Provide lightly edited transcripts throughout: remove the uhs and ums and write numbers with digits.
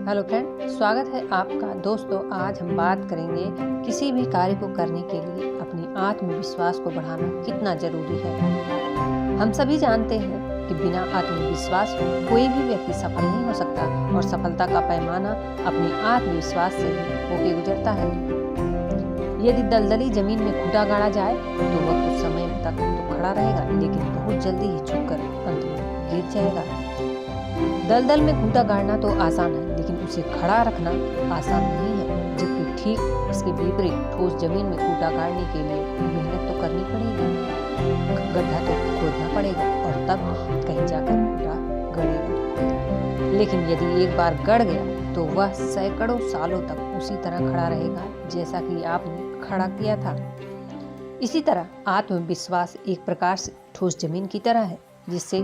Hello friend, स्वागत है आपका। दोस्तों, आज हम बात करेंगे किसी भी कार्य को करने के लिए अपनी आत्मविश्वास को बढ़ाना कितना जरूरी है। हम सभी जानते हैं कि बिना आत्मविश्वास कोई भी व्यक्ति सफल नहीं हो सकता और सफलता का पैमाना अपने आत्मविश्वास से ही होके गुजरता है। यदि दलदली जमीन में खूंटा गाड़ा जाए तो वह कुछ समय तक तो खड़ा रहेगा, लेकिन बहुत जल्दी ही झुककर अंत में गिर जाएगा। दलदल में खूंटा गाड़ना तो आसान है, लेकिन उसे खड़ा रखना आसान नहीं है। जबकि ठीक इसके विपरीत ठोस जमीन में खूंटा गाड़ने के लिए मेहनत तो करनी पड़ेगी, गड्ढा तो खोदना पड़ेगा और तब कहीं जाकर खूंटा गड़ेगा। लेकिन यदि एक बार गड़ गया तो वह सैकड़ों सालों तक उसी तरह खड़ा रहेगा जैसा कि आपने खड़ा किया था। इसी तरह आत्मविश्वास एक प्रकार से ठोस जमीन की तरह है, जिससे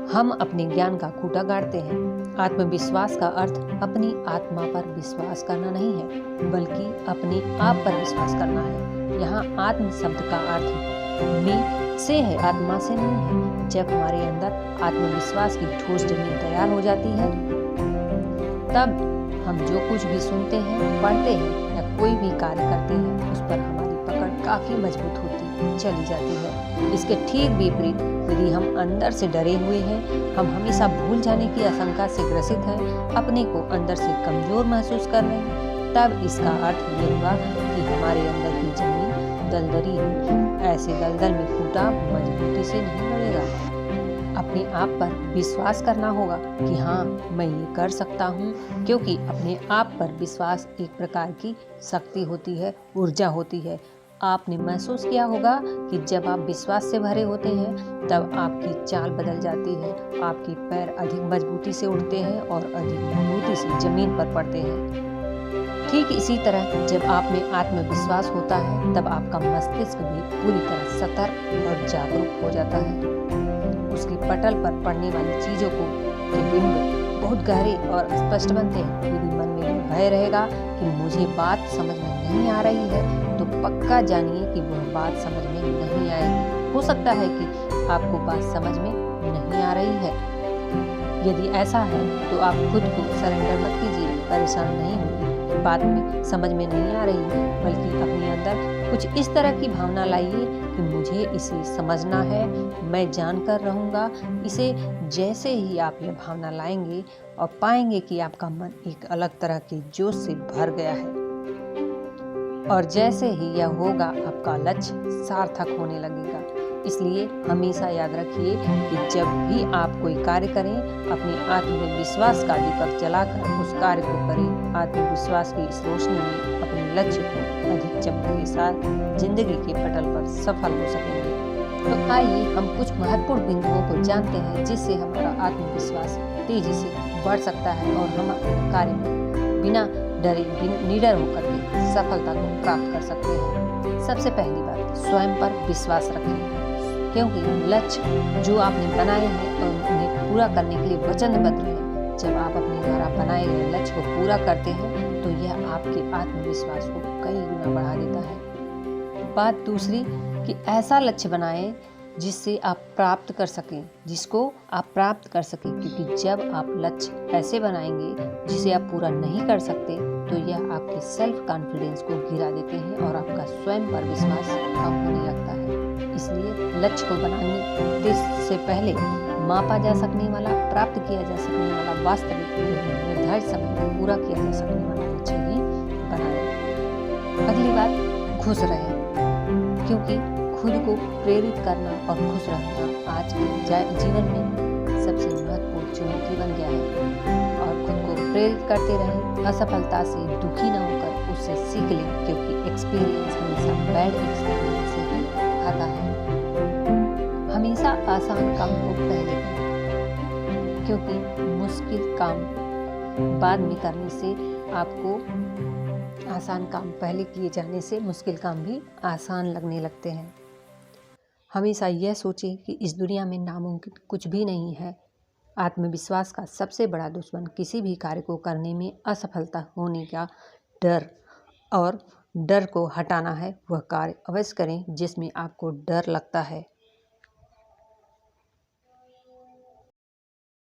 हम अपने ज्ञान का खूंटा गाड़ते हैं। आत्मविश्वास का अर्थ अपनी आत्मा पर विश्वास करना नहीं है, बल्कि अपने आप पर विश्वास करना है। यहाँ आत्म शब्द का अर्थ में से है, आत्मा से नहीं है। जब हमारे अंदर आत्मविश्वास की ठोस जमीन तैयार हो जाती है, तब हम जो कुछ भी सुनते हैं, पढ़ते हैं या कोई भी कार्य करते हैं, उस पर हमारी पकड़ काफी मजबूत होती चली जाती है। इसके ठीक विपरीत यदि हम अंदर से डरे हुए हैं, हम हमेशा भूल जाने की आशंका से ग्रसित हैं, अपने को अंदर से कमजोर महसूस कर रहे हैं, तब इसका अर्थ ये हुआ कि हमारे अंदर की जमीन दलदली है। ऐसे दलदल में खूंटा मजबूती से नहीं बढ़ेगा। अपने आप पर विश्वास करना होगा कि हाँ, मैं ये कर सकता हूँ, क्योंकि अपने आप पर विश्वास एक प्रकार की शक्ति होती है, ऊर्जा होती है। आपने महसूस किया होगा कि जब आप विश्वास से भरे होते हैं, तब आपकी चाल बदल जाती है, आपके पैर अधिक मजबूती से उठते हैं और अधिक मजबूती से जमीन पर पड़ते हैं। ठीक इसी तरह जब आप में आत्मविश्वास होता है, तब आपका मस्तिष्क भी पूरी तरह सतर्क और जागरूक हो जाता है। उसकी पटल पर पड़ने वाली चीजों के बिंब बहुत गहरे और स्पष्ट बनते हैं। यदि मन में भय रहेगा कि मुझे बात समझ में नहीं आ रही है, तो पक्का जानिए कि वह बात समझ में नहीं आएगी। हो सकता है कि आपको बात समझ में नहीं आ रही है। यदि ऐसा है तो आप खुद को सरेंडर मत कीजिए, परेशान नहीं होइए कि बात में समझ में नहीं आ रही है, बल्कि अपने अंदर कुछ इस तरह की भावना लाइए कि मुझे इसे समझना है, मैं जानकर रहूंगा इसे। जैसे ही आप यह भावना लाएंगे और पाएंगे कि आपका मन एक अलग तरह के जोश से भर गया है, और जैसे ही यह होगा, आपका लक्ष्य सार्थक होने लगेगा। इसलिए हमेशा याद रखिए कि जब भी आप कोई कार्य करें, अपने आत्मविश्वास का दीपक जलाकर उस कार्य को करें। आत्मविश्वास की इस रोशनी में अपने लक्ष्य को अधिक चमक के साथ जिंदगी के पटल पर सफल हो सकेंगे। तो आइए हम कुछ महत्वपूर्ण बिंदुओं को जानते हैं, जिससे हमारा आत्मविश्वास तेजी से बढ़ सकता है और हम अपने कार्य में बिना डरे निडर होकर के सफलता को प्राप्त कर सकते हैं। सबसे पहली बात, स्वयं पर विश्वास रखें, क्योंकि लक्ष्य जो आपने बनाए हैं और उन्हें पूरा करने के लिए वचनबद्ध रहें। जब आप अपने द्वारा बनाए गए लक्ष्य को पूरा करते हैं, तो यह आपके आत्मविश्वास को कई गुना बढ़ा देता है। बात दूसरी कि ऐसा लक्ष्य बनाएं जिससे आप प्राप्त कर सकें, जिसको आप प्राप्त कर सकें, क्योंकि जब आप लक्ष्य ऐसे बनाएंगे जिसे आप पूरा नहीं कर सकते, तो यह आपके सेल्फ कॉन्फिडेंस को गिरा देते हैं और आपका स्वयं पर विश्वास कम होने लगता है। इसलिए लक्ष्य को बनाने से पहले मापा जा सकने वाला, प्राप्त किया जा सकने वाला, वास्तविक निर्धारित समय में पूरा किया जा सकने वाला लक्ष्य ही बनाएं। अगली बात, खुश रहें, क्योंकि खुद को प्रेरित करना और खुश रहना आज के जीवन में सबसे महत्वपूर्ण चुनौती बन गया है। और खुद को प्रेरित करते रहें, असफलता से दुखी न होकर उससे सीख लें, क्योंकि एक्सपीरियंस हमेशा बैड एक्सपीरियंस से ही आता है। हमेशा आसान काम को पहले करें, क्योंकि मुश्किल काम बाद में करने से आपको आसान काम पहले किए जाने से मुश्किल काम भी आसान लगने लगते हैं। हमेशा यह सोचें कि इस दुनिया में नामुमकिन कुछ भी नहीं है। आत्मविश्वास का सबसे बड़ा दुश्मन किसी भी कार्य को करने में असफलता होने का डर, और डर को हटाना है। वह कार्य अवश्य करें जिसमें आपको डर लगता है।